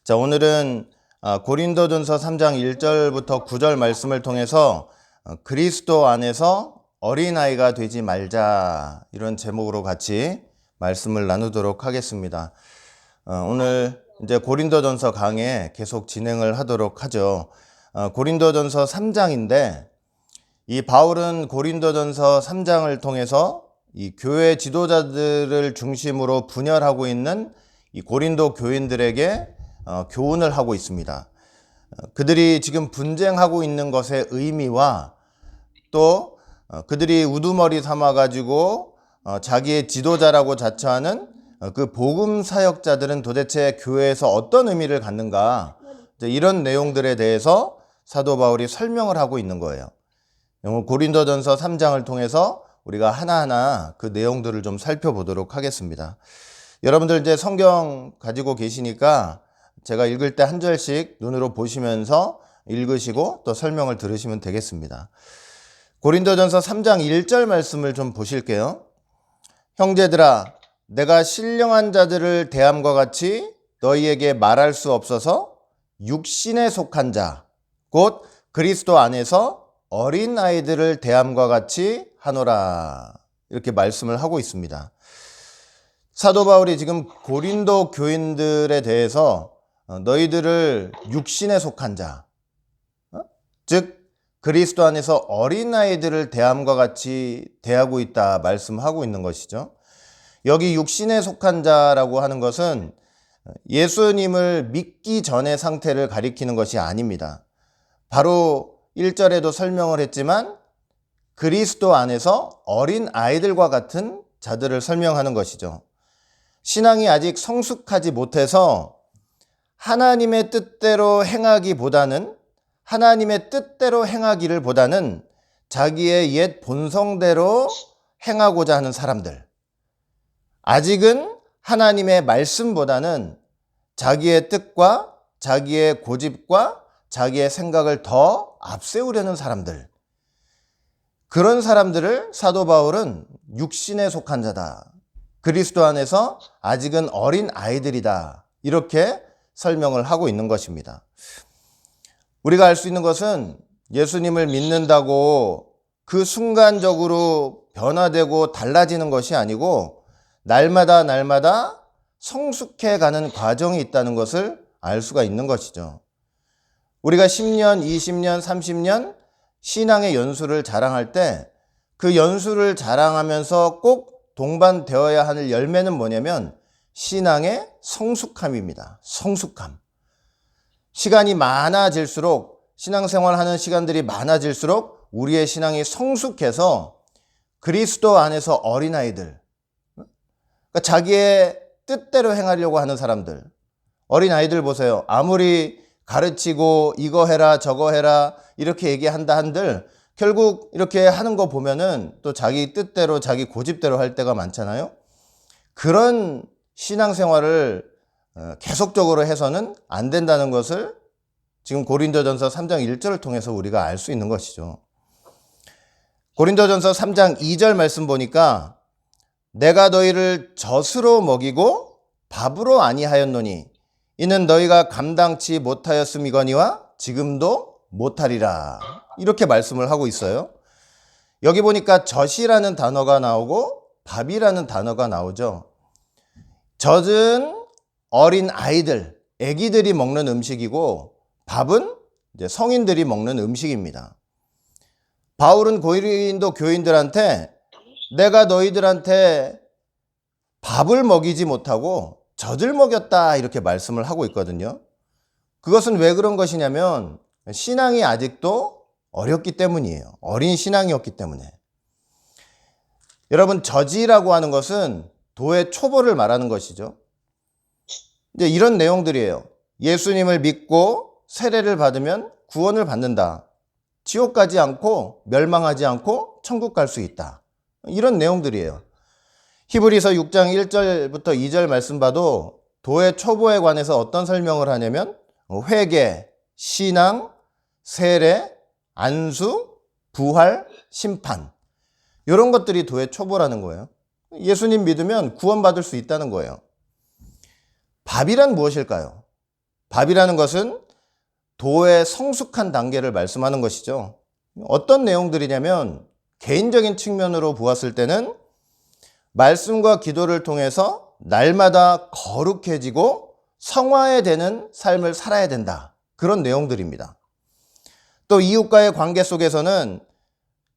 자, 오늘은 고린도전서 3장 1절부터 9절 말씀을 통해서 그리스도 안에서 어린아이가 되지 말자, 이런 제목으로 같이 말씀을 나누도록 하겠습니다. 오늘 이제 고린도전서 강의 계속 진행을 하도록 하죠. 고린도전서 3장인데 이 바울은 고린도전서 3장을 통해서 이 교회 지도자들을 중심으로 분열하고 있는 이 고린도 교인들에게 교훈을 하고 있습니다. 그들이 지금 분쟁하고 있는 것의 의미와 또 그들이 우두머리 삼아가지고 자기의 지도자라고 자처하는 그 복음 사역자들은 도대체 교회에서 어떤 의미를 갖는가, 이런 내용들에 대해서 사도 바울이 설명을 하고 있는 거예요. 고린도전서 3장을 통해서 우리가 하나하나 그 내용들을 좀 살펴보도록 하겠습니다. 여러분들 이제 성경 가지고 계시니까 제가 읽을 때 한 절씩 눈으로 보시면서 읽으시고 또 설명을 들으시면 되겠습니다. 고린도전서 3장 1절 말씀을 좀 보실게요. 형제들아, 내가 신령한 자들을 대함과 같이 너희에게 말할 수 없어서 육신에 속한 자, 곧 그리스도 안에서 어린 아이들을 대함과 같이 하노라, 이렇게 말씀을 하고 있습니다. 사도 바울이 지금 고린도 교인들에 대해서 너희들을 육신에 속한 자, 즉 그리스도 안에서 어린아이들을 대함과 같이 대하고 있다 말씀하고 있는 것이죠. 여기 육신에 속한 자라고 하는 것은 예수님을 믿기 전의 상태를 가리키는 것이 아닙니다. 바로 1절에도 설명을 했지만 그리스도 안에서 어린아이들과 같은 자들을 설명하는 것이죠. 신앙이 아직 성숙하지 못해서 하나님의 뜻대로 행하기를 보다는 자기의 옛 본성대로 행하고자 하는 사람들, 아직은 하나님의 말씀보다는 자기의 뜻과 자기의 고집과 자기의 생각을 더 앞세우려는 사람들, 그런 사람들을 사도 바울은 육신에 속한 자다, 그리스도 안에서 아직은 어린 아이들이다, 이렇게 설명을 하고 있는 것입니다. 우리가 알 수 있는 것은 예수님을 믿는다고 그 순간적으로 변화되고 달라지는 것이 아니고 날마다 성숙해 가는 과정이 있다는 것을 알 수가 있는 것이죠. 우리가 10년, 20년, 30년 신앙의 연수를 자랑할 때 그 연수를 자랑하면서 꼭 동반되어야 하는 열매는 뭐냐면 신앙의 성숙함입니다. 성숙함. 시간이 많아질수록, 신앙생활하는 시간들이 많아질수록 우리의 신앙이 성숙해서 그리스도 안에서 어린아이들, 그러니까 자기의 뜻대로 행하려고 하는 사람들, 어린아이들 보세요. 아무리 가르치고 이거 해라 저거 해라 이렇게 얘기한다 한들 결국 이렇게 하는 거 보면은 또 자기 뜻대로 자기 고집대로 할 때가 많잖아요. 그런 신앙생활을 계속적으로 해서는 안 된다는 것을 지금 고린도전서 3장 1절을 통해서 우리가 알 수 있는 것이죠. 고린도전서 3장 2절 말씀 보니까 내가 너희를 젖으로 먹이고 밥으로 아니하였노니 이는 너희가 감당치 못하였음이거니와 지금도 못하리라, 이렇게 말씀을 하고 있어요. 여기 보니까 젖이라는 단어가 나오고 밥이라는 단어가 나오죠. 젖은 어린 아이들, 아기들이 먹는 음식이고 밥은 이제 성인들이 먹는 음식입니다. 바울은 고린도 교인들한테 내가 너희들한테 밥을 먹이지 못하고 젖을 먹였다, 이렇게 말씀을 하고 있거든요. 그것은 왜 그런 것이냐면 신앙이 아직도 어렸기 때문이에요. 어린 신앙이었기 때문에. 여러분, 젖이라고 하는 것은 도의 초보를 말하는 것이죠. 이제 이런 내용들이에요. 예수님을 믿고 세례를 받으면 구원을 받는다. 지옥 가지 않고 멸망하지 않고 천국 갈 수 있다. 이런 내용들이에요. 히브리서 6장 1절부터 2절 말씀 봐도 도의 초보에 관해서 어떤 설명을 하냐면 회개, 신앙, 세례, 안수, 부활, 심판, 이런 것들이 도의 초보라는 거예요. 예수님 믿으면 구원받을 수 있다는 거예요. 밥이란 무엇일까요? 밥이라는 것은 도의 성숙한 단계를 말씀하는 것이죠. 어떤 내용들이냐면 개인적인 측면으로 보았을 때는 말씀과 기도를 통해서 날마다 거룩해지고 성화되는 삶을 살아야 된다. 그런 내용들입니다. 또 이웃과의 관계 속에서는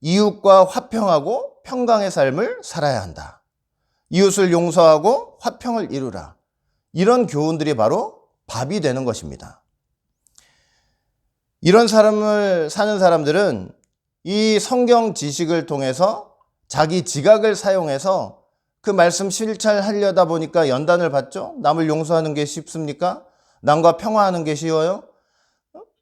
이웃과 화평하고 평강의 삶을 살아야 한다. 이웃을 용서하고 화평을 이루라. 이런 교훈들이 바로 밥이 되는 것입니다. 이런 삶을 사는 사람들은 이 성경 지식을 통해서 자기 지각을 사용해서 그 말씀 실천하려다 보니까 연단을 받죠. 남을 용서하는 게 쉽습니까? 남과 평화하는 게 쉬워요?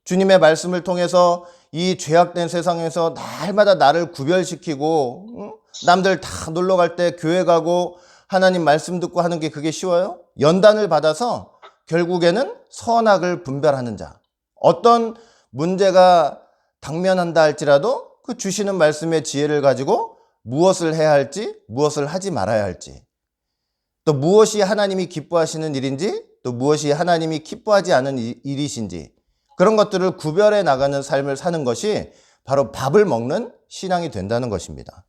주님의 말씀을 통해서 이 죄악된 세상에서 날마다 나를 구별시키고 남들 다 놀러 갈 때 교회 가고 하나님 말씀 듣고 하는 게 그게 쉬워요? 연단을 받아서 결국에는 선악을 분별하는 자. 어떤 문제가 당면한다 할지라도 그 주시는 말씀의 지혜를 가지고 무엇을 해야 할지, 무엇을 하지 말아야 할지, 또 무엇이 하나님이 기뻐하시는 일인지, 또 무엇이 하나님이 기뻐하지 않은 일이신지, 그런 것들을 구별해 나가는 삶을 사는 것이 바로 밥을 먹는 신앙이 된다는 것입니다.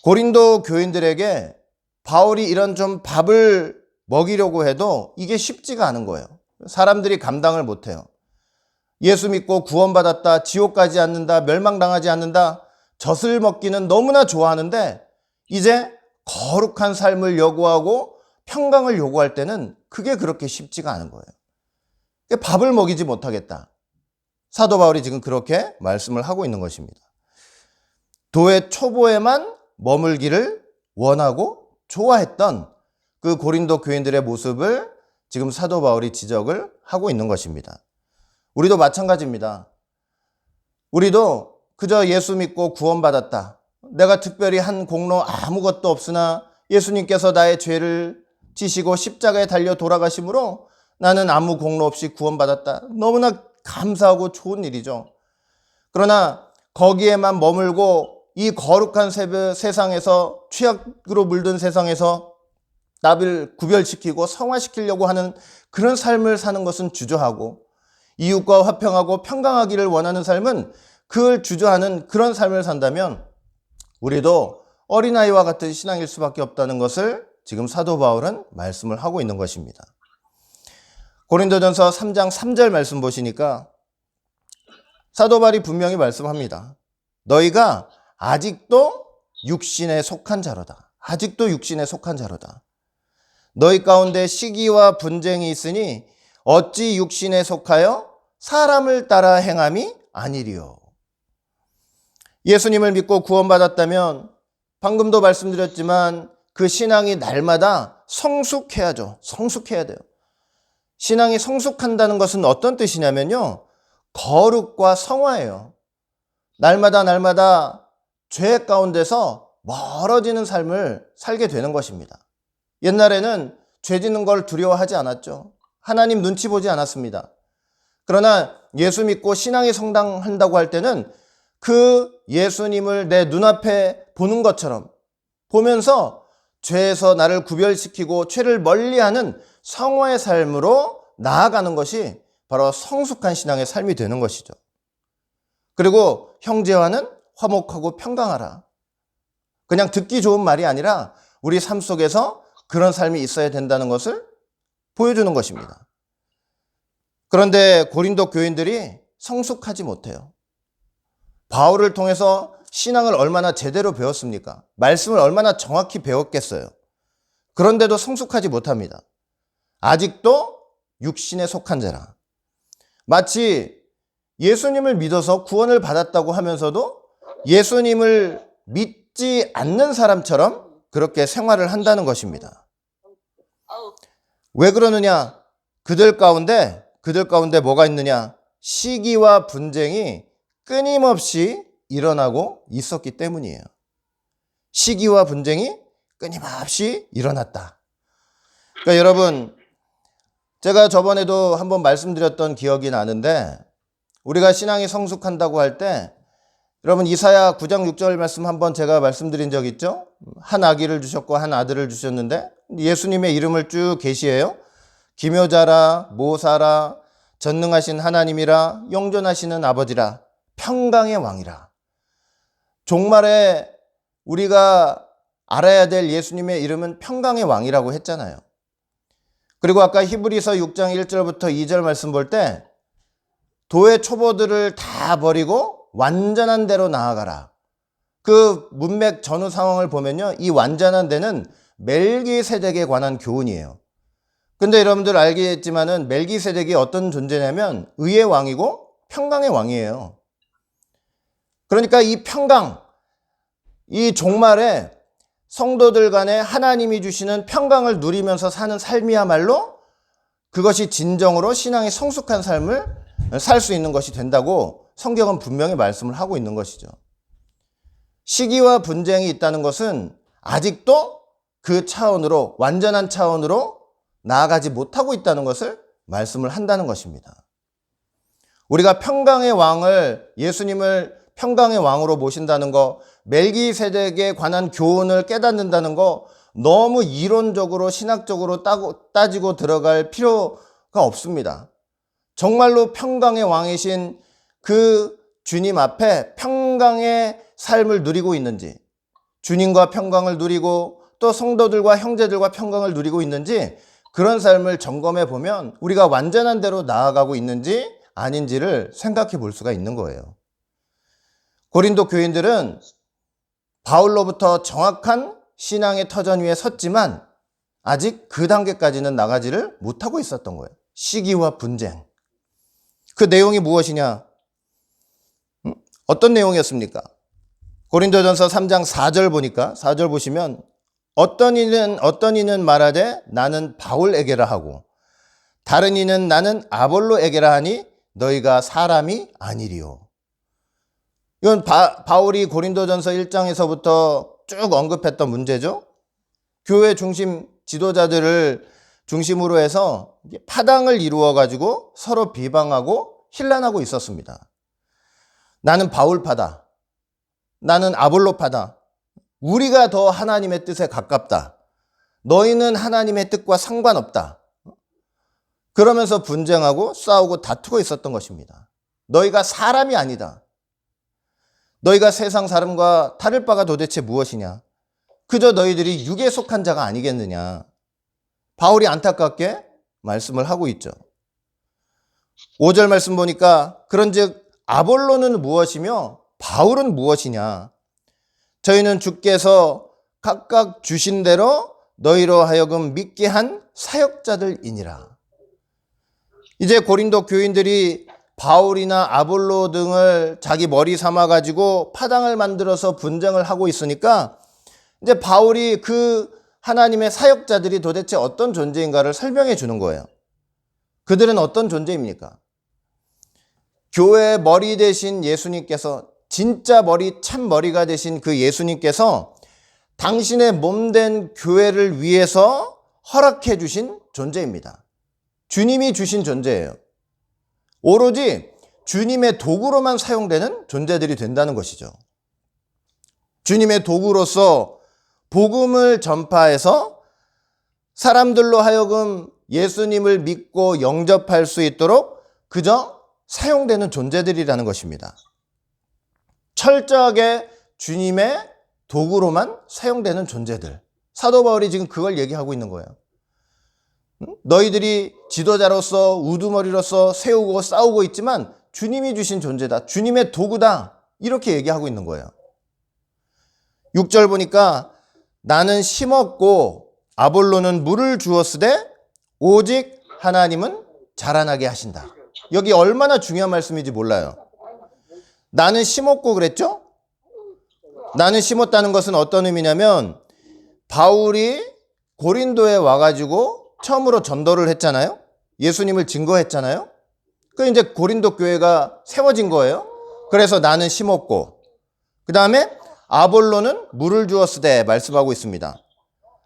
고린도 교인들에게 바울이 이런 좀 밥을 먹이려고 해도 이게 쉽지가 않은 거예요. 사람들이 감당을 못해요. 예수 믿고 구원받았다, 지옥 가지 않는다, 멸망당하지 않는다, 젖을 먹기는 너무나 좋아하는데 이제 거룩한 삶을 요구하고 평강을 요구할 때는 그게 그렇게 쉽지가 않은 거예요. 밥을 먹이지 못하겠다. 사도 바울이 지금 그렇게 말씀을 하고 있는 것입니다. 도의 초보에만 머물기를 원하고 좋아했던 그 고린도 교인들의 모습을 지금 사도 바울이 지적을 하고 있는 것입니다. 우리도 마찬가지입니다. 우리도 그저 예수 믿고 구원받았다. 내가 특별히 한 공로 아무것도 없으나 예수님께서 나의 죄를 지시고 십자가에 달려 돌아가심으로 나는 아무 공로 없이 구원받았다. 너무나 감사하고 좋은 일이죠. 그러나 거기에만 머물고 이 거룩한 세상에서, 취악으로 물든 세상에서 나를 구별시키고 성화시키려고 하는 그런 삶을 사는 것은 주저하고, 이웃과 화평하고 평강하기를 원하는 삶은 그걸 주저하는 그런 삶을 산다면 우리도 어린아이와 같은 신앙일 수밖에 없다는 것을 지금 사도 바울은 말씀을 하고 있는 것입니다. 고린도전서 3장 3절 말씀 보시니까 사도 바울이 분명히 말씀합니다. 너희가 아직도 육신에 속한 자로다. 아직도 육신에 속한 자로다. 너희 가운데 시기와 분쟁이 있으니 어찌 육신에 속하여 사람을 따라 행함이 아니리요. 예수님을 믿고 구원받았다면 방금도 말씀드렸지만 그 신앙이 날마다 성숙해야죠. 성숙해야 돼요. 신앙이 성숙한다는 것은 어떤 뜻이냐면요, 거룩과 성화예요. 날마다 죄 가운데서 멀어지는 삶을 살게 되는 것입니다. 옛날에는 죄 짓는 걸 두려워하지 않았죠. 하나님 눈치 보지 않았습니다. 그러나 예수 믿고 신앙이 성장한다고 할 때는 그 예수님을 내 눈앞에 보는 것처럼 보면서 죄에서 나를 구별시키고 죄를 멀리하는 성화의 삶으로 나아가는 것이 바로 성숙한 신앙의 삶이 되는 것이죠. 그리고 형제와는 화목하고 평강하라. 그냥 듣기 좋은 말이 아니라 우리 삶 속에서 그런 삶이 있어야 된다는 것을 보여주는 것입니다. 그런데 고린도 교인들이 성숙하지 못해요. 바울을 통해서 신앙을 얼마나 제대로 배웠습니까? 말씀을 얼마나 정확히 배웠겠어요? 그런데도 성숙하지 못합니다. 아직도 육신에 속한 자라. 마치 예수님을 믿어서 구원을 받았다고 하면서도 예수님을 믿지 않는 사람처럼 그렇게 생활을 한다는 것입니다. 왜 그러느냐? 그들 가운데 뭐가 있느냐? 시기와 분쟁이 끊임없이 일어나고 있었기 때문이에요. 시기와 분쟁이 끊임없이 일어났다. 그러니까 여러분, 제가 저번에도 한번 말씀드렸던 기억이 나는데, 우리가 신앙이 성숙한다고 할 때 여러분 이사야 9장 6절 말씀 한번 제가 말씀드린 적 있죠? 한 아기를 주셨고 한 아들을 주셨는데 예수님의 이름을 쭉 계시해요. 기묘자라, 모사라, 전능하신 하나님이라, 영존하시는 아버지라, 평강의 왕이라. 종말에 우리가 알아야 될 예수님의 이름은 평강의 왕이라고 했잖아요. 그리고 아까 히브리서 6장 1절부터 2절 말씀 볼 때 도의 초보들을 다 버리고 완전한 대로 나아가라. 그 문맥 전후 상황을 보면요, 이 완전한 데는 멜기세덱에 관한 교훈이에요. 근데 여러분들 알겠지만은 멜기세덱이 어떤 존재냐면 의의 왕이고 평강의 왕이에요. 그러니까 이 평강, 이 종말에 성도들 간에 하나님이 주시는 평강을 누리면서 사는 삶이야말로 그것이 진정으로 신앙의 성숙한 삶을 살 수 있는 것이 된다고 성경은 분명히 말씀을 하고 있는 것이죠. 시기와 분쟁이 있다는 것은 아직도 그 차원으로, 완전한 차원으로 나아가지 못하고 있다는 것을 말씀을 한다는 것입니다. 우리가 평강의 왕을, 예수님을 평강의 왕으로 모신다는 거, 멜기세덱에 관한 교훈을 깨닫는다는 거 너무 이론적으로 신학적으로 따지고 들어갈 필요가 없습니다. 정말로 평강의 왕이신 그 주님 앞에 평강의 삶을 누리고 있는지, 주님과 평강을 누리고 또 성도들과 형제들과 평강을 누리고 있는지, 그런 삶을 점검해 보면 우리가 완전한 대로 나아가고 있는지 아닌지를 생각해 볼 수가 있는 거예요. 고린도 교인들은 바울로부터 정확한 신앙의 터전 위에 섰지만 아직 그 단계까지는 나가지를 못하고 있었던 거예요. 시기와 분쟁. 그 내용이 무엇이냐? 어떤 내용이었습니까? 고린도전서 3장 4절 보니까, 4절 보시면 어떤 이는 말하되 나는 바울에게라 하고 다른 이는 나는 아볼로에게라 하니 너희가 사람이 아니리요. 이건 바울이 고린도전서 1장에서부터 쭉 언급했던 문제죠. 교회 중심 지도자들을 중심으로 해서 파당을 이루어 가지고 서로 비방하고 힐난하고 있었습니다. 나는 바울파다. 나는 아볼로파다. 우리가 더 하나님의 뜻에 가깝다. 너희는 하나님의 뜻과 상관없다. 그러면서 분쟁하고 싸우고 다투고 있었던 것입니다. 너희가 사람이 아니다. 너희가 세상 사람과 다를 바가 도대체 무엇이냐? 그저 너희들이 육에 속한 자가 아니겠느냐? 바울이 안타깝게 말씀을 하고 있죠. 5절 말씀 보니까 그런즉 아볼로는 무엇이며 바울은 무엇이냐? 저희는 주께서 각각 주신 대로 너희로 하여금 믿게 한 사역자들이니라. 이제 고린도 교인들이 바울이나 아볼로 등을 자기 머리 삼아가지고 파당을 만들어서 분쟁을 하고 있으니까 이제 바울이 그 하나님의 사역자들이 도대체 어떤 존재인가를 설명해 주는 거예요. 그들은 어떤 존재입니까? 교회의 머리 대신 예수님께서, 진짜 머리, 참 머리가 되신 그 예수님께서 당신의 몸된 교회를 위해서 허락해 주신 존재입니다. 주님이 주신 존재예요. 오로지 주님의 도구로만 사용되는 존재들이 된다는 것이죠. 주님의 도구로서 복음을 전파해서 사람들로 하여금 예수님을 믿고 영접할 수 있도록 그저 사용되는 존재들이라는 것입니다. 철저하게 주님의 도구로만 사용되는 존재들. 사도 바울이 지금 그걸 얘기하고 있는 거예요. 너희들이 지도자로서 우두머리로서 세우고 싸우고 있지만 주님이 주신 존재다. 주님의 도구다. 이렇게 얘기하고 있는 거예요. 6절 보니까 나는 심었고 아볼로는 물을 주었으되 오직 하나님은 자라나게 하신다. 여기 얼마나 중요한 말씀인지 몰라요. 나는 심었고 그랬죠? 나는 심었다는 것은 어떤 의미냐면 바울이 고린도에 와가지고 처음으로 전도를 했잖아요. 예수님을 증거했잖아요. 그 이제 고린도 교회가 세워진 거예요. 그래서 나는 심었고, 그 다음에 아볼로는 물을 주었으되 말씀하고 있습니다.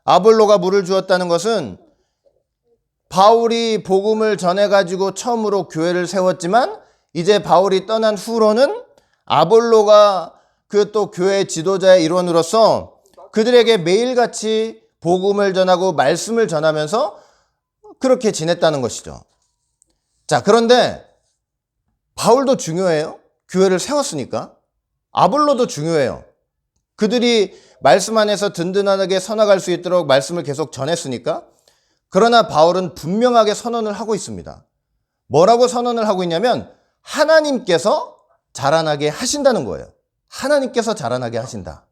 아볼로가 물을 주었다는 것은 바울이 복음을 전해가지고 처음으로 교회를 세웠지만 이제 바울이 떠난 후로는 아볼로가 그 또 교회 지도자의 일원으로서 그들에게 매일같이 복음을 전하고 말씀을 전하면서 그렇게 지냈다는 것이죠. 자, 그런데 바울도 중요해요. 교회를 세웠으니까. 아볼로도 중요해요. 그들이 말씀 안에서 든든하게 서나갈 수 있도록 말씀을 계속 전했으니까. 그러나 바울은 분명하게 선언을 하고 있습니다. 뭐라고 선언을 하고 있냐면 하나님께서 자라나게 하신다는 거예요. 하나님께서 자라나게 하신다.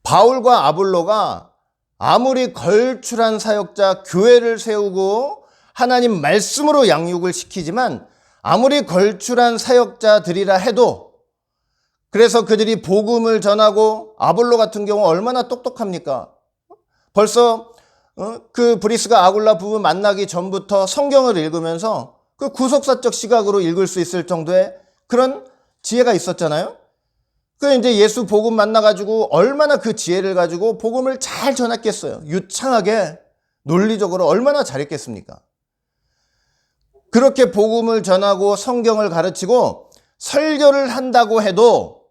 바울과 아볼로가 아무리 걸출한 사역자 교회를 세우고 하나님 말씀으로 양육을 시키지만 아무리 걸출한 사역자들이라 해도 그래서 그들이 복음을 전하고 아볼로 같은 경우 얼마나 똑똑합니까? 벌써 그 브리스가 아굴라 부부 만나기 전부터 성경을 읽으면서 그 구속사적 시각으로 읽을 수 있을 정도의 그런 지혜가 있었잖아요. 그 이제 예수 복음 만나가지고 얼마나 그 지혜를 가지고 복음을 잘 전했겠어요. 유창하게 논리적으로 얼마나 잘했겠습니까? 그렇게 복음을 전하고 성경을 가르치고 설교를 한다고 해도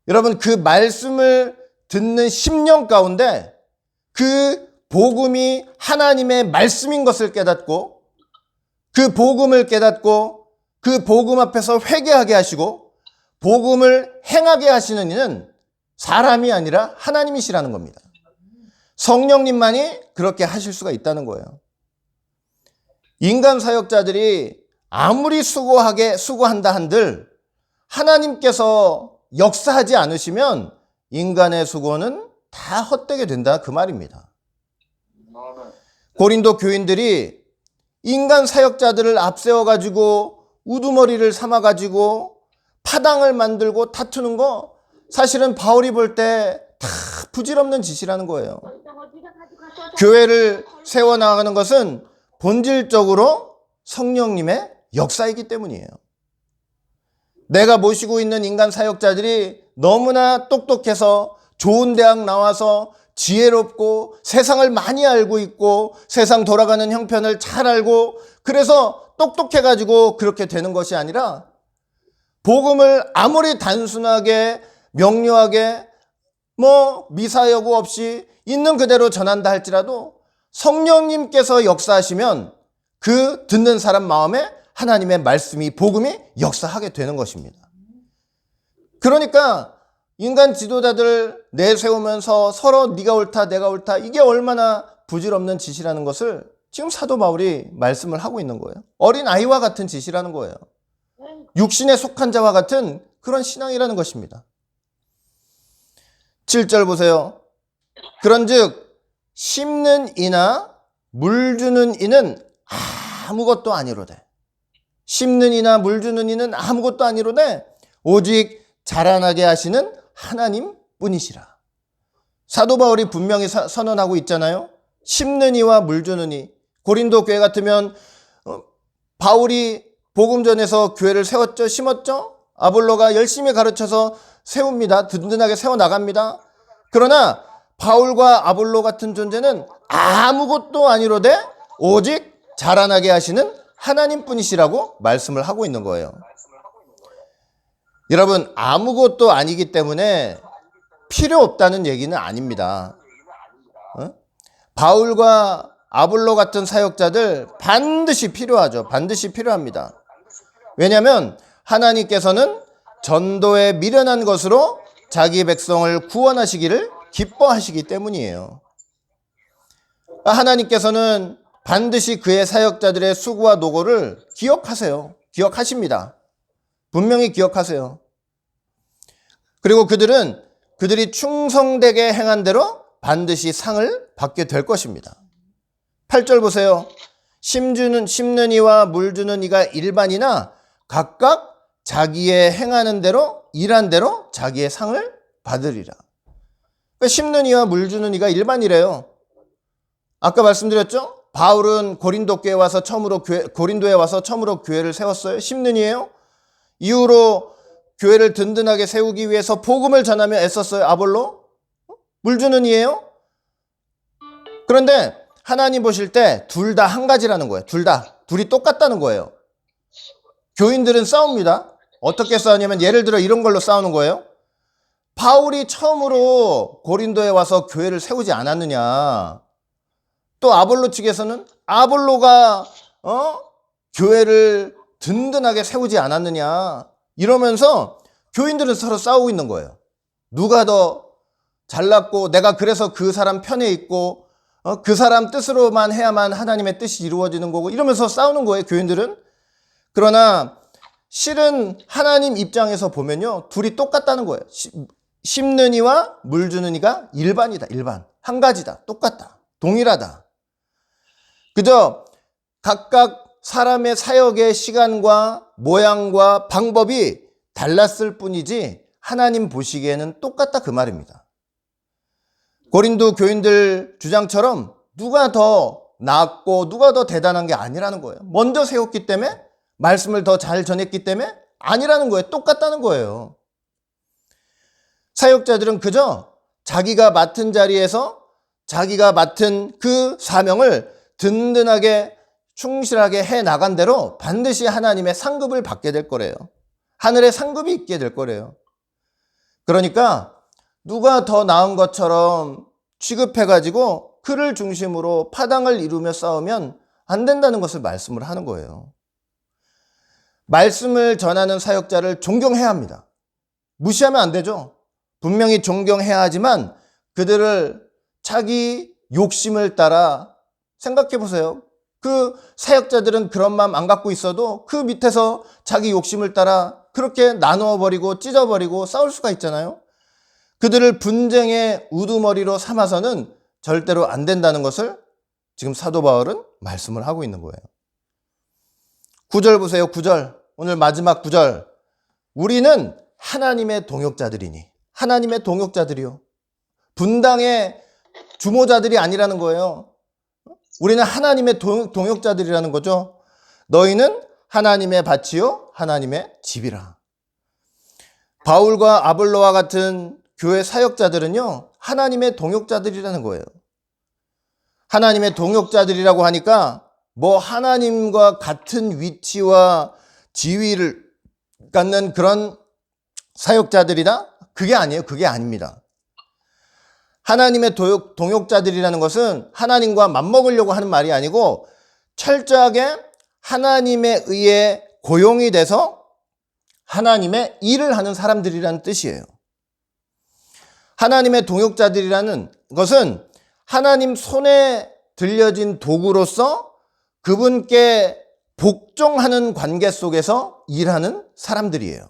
여러분 그 말씀을 듣는 심령 가운데 그 복음이 하나님의 말씀인 것을 깨닫고 그 복음을 깨닫고 그 복음 앞에서 회개하게 하시고 복음을 행하게 하시는 이는 사람이 아니라 하나님이시라는 겁니다. 성령님만이 그렇게 하실 수가 있다는 거예요. 인간 사역자들이 아무리 수고한다 한들 하나님께서 역사하지 않으시면 인간의 수고는 다 헛되게 된다 그 말입니다. 고린도 교인들이 인간 사역자들을 앞세워가지고 우두머리를 삼아가지고 파당을 만들고 다투는 거 사실은 바울이 볼 때 다 부질없는 짓이라는 거예요. 교회를 세워나가는 것은 본질적으로 성령님의 역사이기 때문이에요. 내가 모시고 있는 인간 사역자들이 너무나 똑똑해서 좋은 대학 나와서 지혜롭고 세상을 많이 알고 있고 세상 돌아가는 형편을 잘 알고 그래서 똑똑해가지고 그렇게 되는 것이 아니라 복음을 아무리 단순하게 명료하게 미사 여구 없이 있는 그대로 전한다 할지라도 성령님께서 역사하시면 그 듣는 사람 마음에 하나님의 말씀이 복음이 역사하게 되는 것입니다. 그러니까 인간 지도자들 내세우면서 서로 네가 옳다 내가 옳다 이게 얼마나 부질없는 짓이라는 것을 지금 사도 바울이 말씀을 하고 있는 거예요. 어린 아이와 같은 짓이라는 거예요. 육신에 속한 자와 같은 그런 신앙이라는 것입니다. 7절 보세요. 그런즉 심는 이나 물 주는 이는 아무것도 아니로되 심는 이나 물 주는 이는 아무것도 아니로되 오직 자라나게 하시는 하나님 뿐이시라. 사도 바울이 분명히 선언하고 있잖아요. 심는 이와 물 주는 이. 고린도 교회 같으면 바울이 복음 전에서 교회를 세웠죠. 심었죠. 아볼로가 열심히 가르쳐서 세웁니다. 든든하게 세워나갑니다. 그러나 바울과 아볼로 같은 존재는 아무것도 아니로되 오직 자라나게 하시는 하나님뿐이시라고 말씀을 하고 있는 거예요. 여러분 아무것도 아니기 때문에 필요 없다는 얘기는 아닙니다. 바울과 아볼로 같은 사역자들 반드시 필요하죠. 반드시 필요합니다. 왜냐하면 하나님께서는 전도에 미련한 것으로 자기 백성을 구원하시기를 기뻐하시기 때문이에요. 하나님께서는 반드시 그의 사역자들의 수고와 노고를 기억하세요. 기억하십니다. 분명히 기억하세요. 그리고 그들이 충성되게 행한 대로 반드시 상을 받게 될 것입니다. 8절 보세요. 심는 이와 물 주는 이가 일반이나 각각 자기의 행하는 대로 일한 대로 자기의 상을 받으리라. 그러니까 심는 이와 물 주는 이가 일반이래요. 아까 말씀드렸죠? 바울은 고린도에 와서 처음으로 교회를 세웠어요. 심는 이예요. 이후로 교회를 든든하게 세우기 위해서 복음을 전하며 애썼어요. 아볼로. 물 주는 이예요. 그런데 하나님 보실 때 둘 다 한 가지라는 거예요. 둘이 똑같다는 거예요. 교인들은 싸웁니다. 어떻게 싸우냐면 예를 들어 이런 걸로 싸우는 거예요. 바울이 처음으로 고린도에 와서 교회를 세우지 않았느냐. 또 아볼로 측에서는 아볼로가 교회를 든든하게 세우지 않았느냐 이러면서 교인들은 서로 싸우고 있는 거예요. 누가 더 잘났고 내가 그래서 그 사람 편에 있고 그 사람 뜻으로만 해야만 하나님의 뜻이 이루어지는 거고 이러면서 싸우는 거예요, 교인들은. 그러나 실은 하나님 입장에서 보면요, 둘이 똑같다는 거예요. 심는 이와 물 주는 이가 일반이다. 일반. 한 가지다. 똑같다. 동일하다. 그저 각각 사람의 사역의 시간과 모양과 방법이 달랐을 뿐이지 하나님 보시기에는 똑같다 그 말입니다. 고린도 교인들 주장처럼 누가 더 낫고 누가 더 대단한 게 아니라는 거예요. 먼저 세웠기 때문에, 말씀을 더 잘 전했기 때문에 아니라는 거예요. 똑같다는 거예요. 사역자들은 그저 자기가 맡은 자리에서 자기가 맡은 그 사명을 든든하게 충실하게 해 나간 대로 반드시 하나님의 상급을 받게 될 거래요. 하늘의 상급이 있게 될 거래요. 그러니까 누가 더 나은 것처럼 취급해가지고 그를 중심으로 파당을 이루며 싸우면 안 된다는 것을 말씀을 하는 거예요. 말씀을 전하는 사역자를 존경해야 합니다. 무시하면 안 되죠. 분명히 존경해야 하지만 그들을 자기 욕심을 따라 생각해 보세요. 그 사역자들은 그런 마음 안 갖고 있어도 그 밑에서 자기 욕심을 따라 그렇게 나누어버리고 찢어버리고 싸울 수가 있잖아요. 그들을 분쟁의 우두머리로 삼아서는 절대로 안 된다는 것을 지금 사도 바울은 말씀을 하고 있는 거예요. 9절 보세요. 9절. 오늘 마지막 9절. 우리는 하나님의 동역자들이니. 하나님의 동역자들이요. 분당의 주모자들이 아니라는 거예요. 우리는 하나님의 동역자들이라는 거죠. 너희는 하나님의 밭이요 하나님의 집이라. 바울과 아볼로와 같은 교회 사역자들은요, 하나님의 동역자들이라는 거예요. 하나님의 동역자들이라고 하니까 뭐 하나님과 같은 위치와 지위를 갖는 그런 사역자들이다? 그게 아니에요. 그게 아닙니다. 하나님의 동역자들이라는 것은 하나님과 맞먹으려고 하는 말이 아니고 철저하게 하나님에 의해 고용이 돼서 하나님의 일을 하는 사람들이라는 뜻이에요. 하나님의 동역자들이라는 것은 하나님 손에 들려진 도구로서 그분께 복종하는 관계 속에서 일하는 사람들이에요.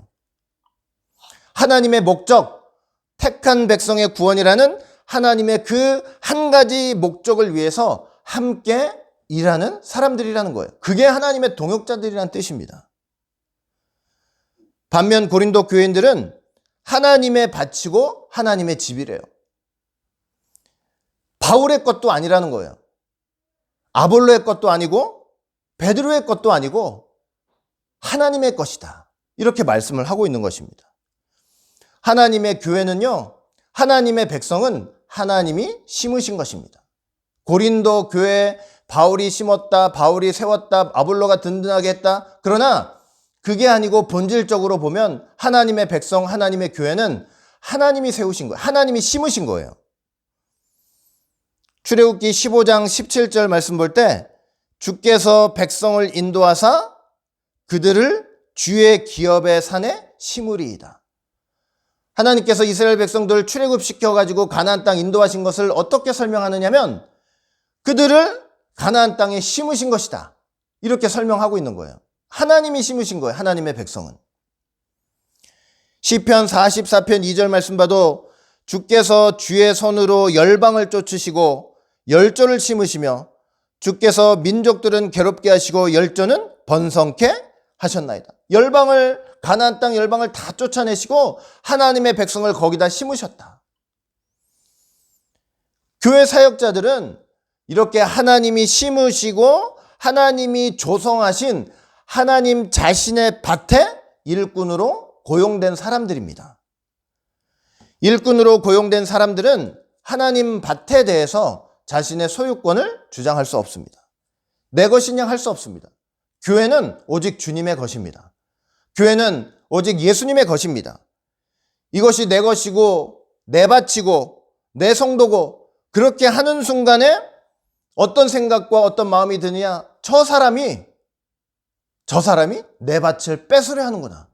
하나님의 목적, 택한 백성의 구원이라는 하나님의 그 한 가지 목적을 위해서 함께 일하는 사람들이라는 거예요. 그게 하나님의 동역자들이라는 뜻입니다. 반면 고린도 교인들은 하나님의 밭이고 하나님의 집이래요. 바울의 것도 아니라는 거예요. 아볼로의 것도 아니고 베드로의 것도 아니고 하나님의 것이다. 이렇게 말씀을 하고 있는 것입니다. 하나님의 교회는요, 하나님의 백성은 하나님이 심으신 것입니다. 고린도 교회 바울이 심었다, 바울이 세웠다, 아볼로가 든든하게 했다. 그러나 그게 아니고 본질적으로 보면 하나님의 백성, 하나님의 교회는 하나님이 세우신 거예요. 하나님이 심으신 거예요. 출애굽기 15장 17절 말씀 볼 때 주께서 백성을 인도하사 그들을 주의 기업의 산에 심으리이다. 하나님께서 이스라엘 백성들을 출애굽시켜가지고 가나안 땅 인도하신 것을 어떻게 설명하느냐면 그들을 가나안 땅에 심으신 것이다. 이렇게 설명하고 있는 거예요. 하나님이 심으신 거예요. 하나님의 백성은. 시편 44편 2절 말씀 봐도 주께서 주의 손으로 열방을 쫓으시고 열조를 심으시며 주께서 민족들은 괴롭게 하시고 열조는 번성케 하셨나이다. 열방을, 가나안 땅 열방을 다 쫓아내시고 하나님의 백성을 거기다 심으셨다. 교회 사역자들은 이렇게 하나님이 심으시고 하나님이 조성하신 하나님 자신의 밭에 일꾼으로 고용된 사람들입니다. 일꾼으로 고용된 사람들은 하나님 밭에 대해서 자신의 소유권을 주장할 수 없습니다. 내 것이냐 할 수 없습니다. 교회는 오직 주님의 것입니다. 교회는 오직 예수님의 것입니다. 이것이 내 것이고 내 밭이고 내 성도고 그렇게 하는 순간에 어떤 생각과 어떤 마음이 드느냐? 저 사람이 내 밭을 뺏으려 하는구나.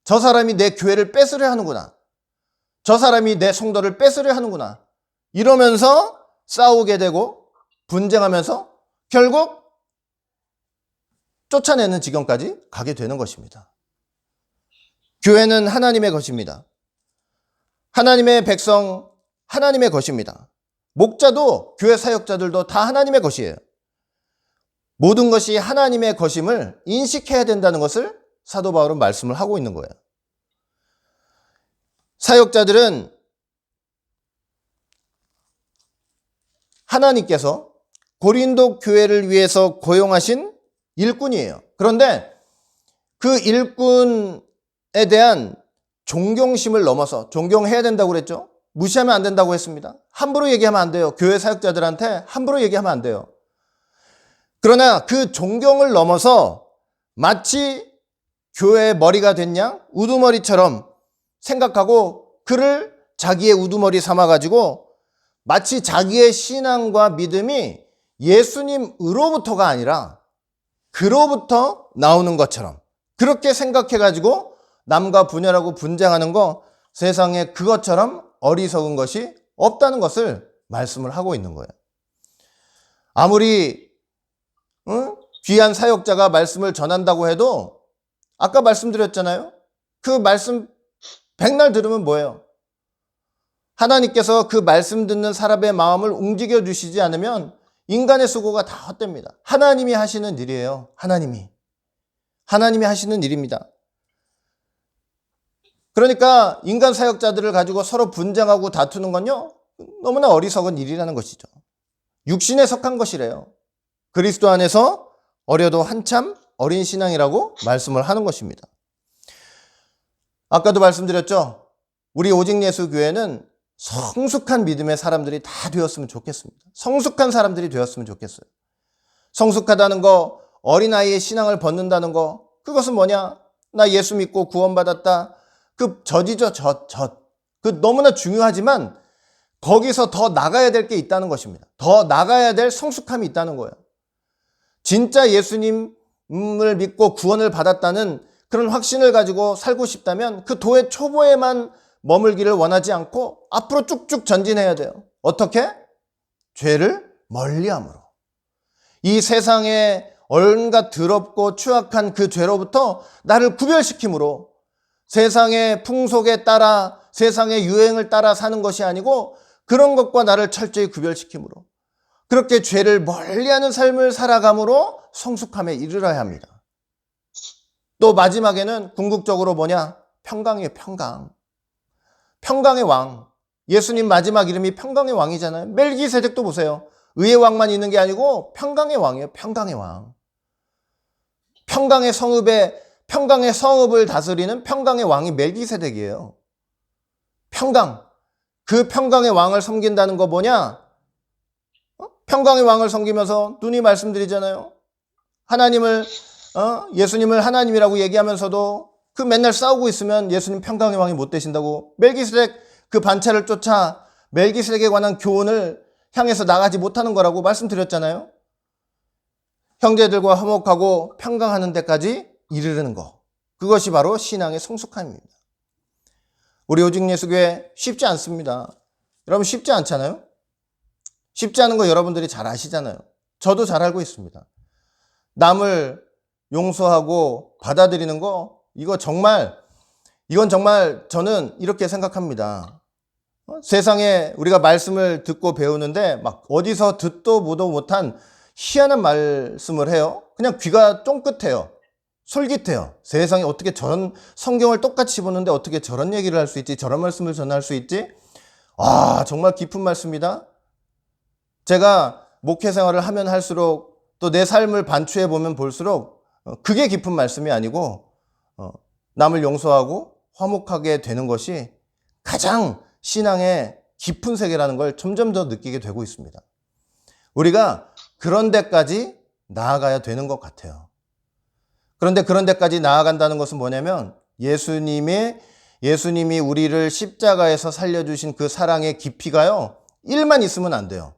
저 사람이 내 교회를 뺏으려 하는구나. 저 사람이 내 성도를 뺏으려 하는구나. 이러면서 싸우게 되고 분쟁하면서 결국 쫓아내는 지경까지 가게 되는 것입니다. 교회는 하나님의 것입니다. 하나님의 백성, 하나님의 것입니다. 목자도 교회 사역자들도 다 하나님의 것이에요. 모든 것이 하나님의 것임을 인식해야 된다는 것을 사도 바울은 말씀을 하고 있는 거예요. 사역자들은 하나님께서 고린도 교회를 위해서 고용하신 일꾼이에요. 그런데 그 일꾼에 대한 존경심을 넘어서 존경해야 된다고 그랬죠. 무시하면 안 된다고 했습니다. 함부로 얘기하면 안 돼요. 교회 사역자들한테 함부로 얘기하면 안 돼요. 그러나 그 존경을 넘어서 마치 교회의 머리가 된 양 우두머리처럼 생각하고 그를 자기의 우두머리 삼아가지고 마치 자기의 신앙과 믿음이 예수님으로부터가 아니라 그로부터 나오는 것처럼 그렇게 생각해가지고 남과 분열하고 분쟁하는 거 세상에 그것처럼 어리석은 것이 없다는 것을 말씀을 하고 있는 거예요. 아무리 귀한 사역자가 말씀을 전한다고 해도 아까 말씀드렸잖아요. 그 말씀 백날 들으면 뭐예요? 하나님께서 그 말씀 듣는 사람의 마음을 움직여 주시지 않으면 인간의 수고가 다 헛됩니다. 하나님이 하시는 일이에요. 하나님이 하시는 일입니다. 그러니까 인간 사역자들을 가지고 서로 분쟁하고 다투는 건요, 너무나 어리석은 일이라는 것이죠. 육신에 속한 것이래요. 그리스도 안에서 어려도 한참 어린 신앙이라고 말씀을 하는 것입니다. 아까도 말씀드렸죠. 우리 오직 예수 교회는 성숙한 믿음의 사람들이 다 되었으면 좋겠습니다. 성숙한 사람들이 되었으면 좋겠어요. 성숙하다는 거, 어린아이의 신앙을 벗는다는 거, 그것은 뭐냐? 나 예수 믿고 구원받았다. 그 젖이죠, 젖. 그 너무나 중요하지만 거기서 더 나가야 될 게 있다는 것입니다. 더 나가야 될 성숙함이 있다는 거예요. 진짜 예수님을 믿고 구원을 받았다는 그런 확신을 가지고 살고 싶다면 그 도의 초보에만 머물기를 원하지 않고 앞으로 쭉쭉 전진해야 돼요. 어떻게? 죄를 멀리함으로. 이 세상에 온갖 더럽고 추악한 그 죄로부터 나를 구별시킴으로 세상의 풍속에 따라 세상의 유행을 따라 사는 것이 아니고 그런 것과 나를 철저히 구별시킴으로 그렇게 죄를 멀리하는 삶을 살아감으로 성숙함에 이르러야 합니다. 또 마지막에는 궁극적으로 뭐냐? 평강이에요. 평강의 왕. 예수님 마지막 이름이 평강의 왕이잖아요. 멜기세덱도 보세요. 의의 왕만 있는 게 아니고 평강의 왕이에요. 평강의 왕. 평강의 성읍을 다스리는 평강의 왕이 멜기세덱이에요. 평강. 그 평강의 왕을 섬긴다는 거 뭐냐? 평강의 왕을 섬기면서 눈이 말씀드리잖아요. 예수님을 하나님이라고 얘기하면서도 그 맨날 싸우고 있으면 예수님 평강의 왕이 못 되신다고 멜기세덱 그 반차를 쫓아 멜기세덱에 관한 교훈을 향해서 나가지 못하는 거라고 말씀드렸잖아요. 형제들과 화목하고 평강하는 데까지 이르르는 거. 그것이 바로 신앙의 성숙함입니다. 우리 오직 예수교회 쉽지 않습니다. 여러분 쉽지 않잖아요? 쉽지 않은 거 여러분들이 잘 아시잖아요. 저도 잘 알고 있습니다. 남을 용서하고 받아들이는 거 이건 정말 저는 이렇게 생각합니다. 세상에 우리가 말씀을 듣고 배우는데 막 어디서 듣도 보도 못한 희한한 말씀을 해요. 그냥 귀가 쫑긋해요. 솔깃해요. 세상에 어떻게 저런 성경을 똑같이 보는데 어떻게 저런 얘기를 할 수 있지? 저런 말씀을 전할 수 있지? 정말 깊은 말씀이다. 제가 목회 생활을 하면 할수록 또 내 삶을 반추해 보면 볼수록 그게 깊은 말씀이 아니고 남을 용서하고 화목하게 되는 것이 가장 신앙의 깊은 세계라는 걸 점점 더 느끼게 되고 있습니다. 우리가 그런 데까지 나아가야 되는 것 같아요. 그런데 그런 데까지 나아간다는 것은 뭐냐면 예수님이 우리를 십자가에서 살려주신 그 사랑의 깊이가요. 일만 있으면 안 돼요.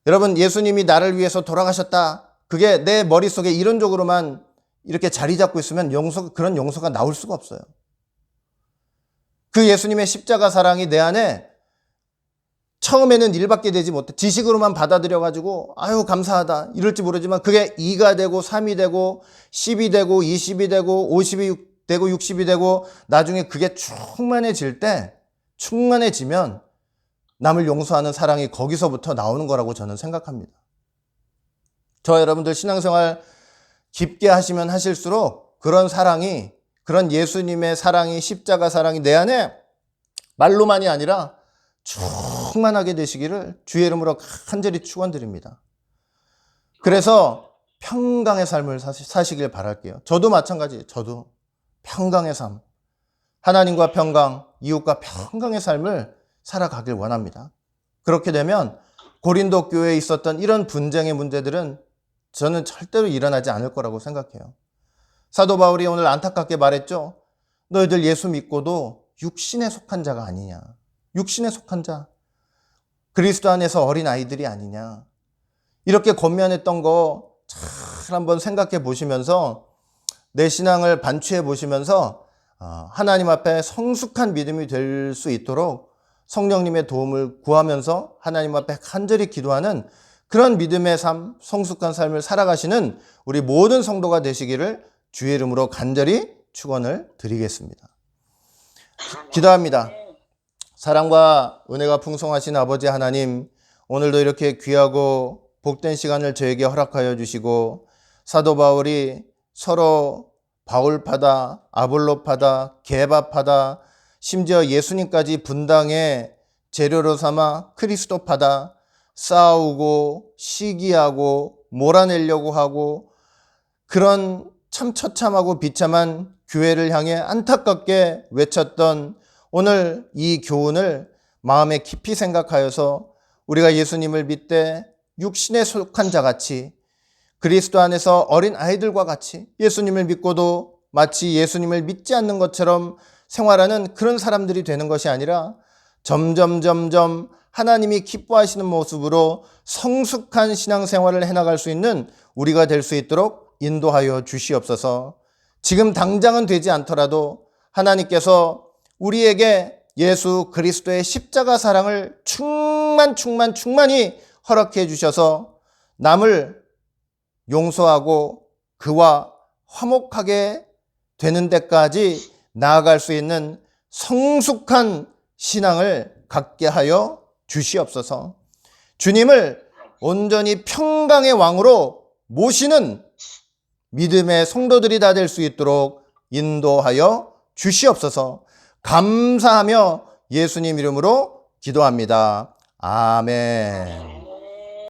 여러분, 예수님이 나를 위해서 돌아가셨다. 그게 내 머릿속에 이론적으로만 이렇게 자리 잡고 있으면 그런 용서가 나올 수가 없어요. 그 예수님의 십자가 사랑이 내 안에 처음에는 일밖에 되지 못해 지식으로만 받아들여가지고 아유 감사하다 이럴지 모르지만 그게 2가 되고 3이 되고 10이 되고 20이 되고 50이 되고 60이 되고 나중에 그게 충만해지면 남을 용서하는 사랑이 거기서부터 나오는 거라고 저는 생각합니다. 저 여러분들 신앙생활 깊게 하시면 하실수록 그런 사랑이, 그런 예수님의 사랑이, 십자가 사랑이 내 안에 말로만이 아니라 충만하게 되시기를 주의 이름으로 간절히 축원드립니다. 그래서 평강의 삶을 사시길 바랄게요. 저도 마찬가지예요. 저도 평강의 삶, 하나님과 평강, 이웃과 평강의 삶을 살아가길 원합니다. 그렇게 되면 고린도 교회에 있었던 이런 분쟁의 문제들은 저는 절대로 일어나지 않을 거라고 생각해요. 사도 바울이 오늘 안타깝게 말했죠. 너희들 예수 믿고도 육신에 속한 자가 아니냐. 육신에 속한 자, 그리스도 안에서 어린 아이들이 아니냐. 이렇게 권면했던 거 잘 한번 생각해 보시면서 내 신앙을 반추해 보시면서 하나님 앞에 성숙한 믿음이 될 수 있도록 성령님의 도움을 구하면서 하나님 앞에 간절히 기도하는 그런 믿음의 삶, 성숙한 삶을 살아가시는 우리 모든 성도가 되시기를 주의 이름으로 간절히 축원을 드리겠습니다. 기도합니다. 사랑과 은혜가 풍성하신 아버지 하나님, 오늘도 이렇게 귀하고 복된 시간을 저에게 허락하여 주시고 사도 바울이 서로 바울파다, 아볼로파다, 게바파다, 심지어 예수님까지 분당의 재료로 삼아 그리스도파다 싸우고 시기하고 몰아내려고 하고 그런 참 처참하고 비참한 교회를 향해 안타깝게 외쳤던 오늘 이 교훈을 마음에 깊이 생각하여서 우리가 예수님을 믿되 육신에 속한 자같이 그리스도 안에서 어린 아이들과 같이 예수님을 믿고도 마치 예수님을 믿지 않는 것처럼 생활하는 그런 사람들이 되는 것이 아니라 점점 하나님이 기뻐하시는 모습으로 성숙한 신앙생활을 해나갈 수 있는 우리가 될 수 있도록 인도하여 주시옵소서. 지금 당장은 되지 않더라도 하나님께서 우리에게 예수 그리스도의 십자가 사랑을 충만히 허락해 주셔서 남을 용서하고 그와 화목하게 되는 데까지 나아갈 수 있는 성숙한 신앙을 갖게 하여 주시옵소서. 주님을 온전히 평강의 왕으로 모시는 믿음의 성도들이 다 될 수 있도록 인도하여 주시옵소서. 감사하며 예수님 이름으로 기도합니다. 아멘.